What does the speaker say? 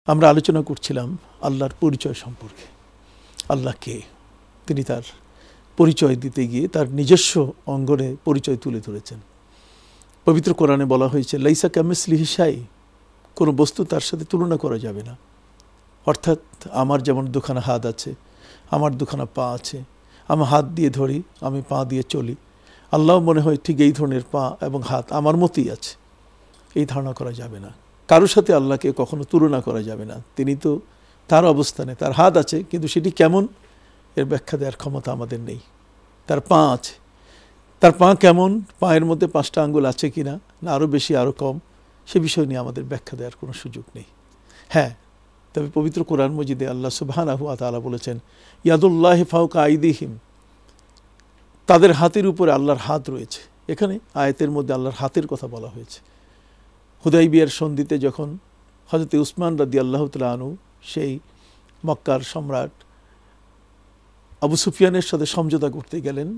আমরা আলোচনা করছিলাম আল্লাহর পরিচয় সম্পর্কে। আল্লাহ কে, তিনি তার পরিচয় দিতে গিয়ে তার নিজস্ব অঙ্গনে পরিচয় তুলে ধরেছেন। পবিত্র কোরআনে বলা হয়েছে লাইসা কামিসলিহি শাই, কোনো বস্তু তার সাথে তুলনা করা যাবে না। অর্থাৎ আমার যেমন দুখানা হাত আছে, আমার দুখানা পা আছে, আমি হাত দিয়ে ধরি, আমি পা দিয়ে চলি, আল্লাহ মনে হয় ঠিক এই ধরনের পা এবং হাত আমার মতোই আছে, এই ধারণা করা যাবে না। কারোর সাথে আল্লাহকে কখনো তুলনা করা যাবে না। তিনি তো তার অবস্থানে, তার হাত আছে, কিন্তু সেটি কেমন এর ব্যাখ্যা দেওয়ার ক্ষমতা আমাদের নেই। তার পা আছে, তার পা কেমন, পায়ের মধ্যে 5টা আঙ্গুল আছে কিনা, না আরও বেশি আরও কম, সে বিষয় নিয়ে আমাদের ব্যাখ্যা দেওয়ার কোনো সুযোগ নেই। হ্যাঁ, তবে পবিত্র কোরআন মজিদে আল্লাহ সুবহানাহু ওয়া তাআলা বলেছেন ইয়াদুল্লাহি ফাওকা আইদিহিম, তাদের হাতের উপরে আল্লাহর হাত রয়েছে। এখানে আয়াতের মধ্যে আল্লাহর হাতের কথা বলা হয়েছে। হুদাইবিয়ার সন্ধিতে যখন হযরত উসমান রাদিয়াল্লাহু তাআলা আনহু সেই মক্কার সম্রাট আবু সুফিয়ানের সাথে সমঝোতা করতে গেলেন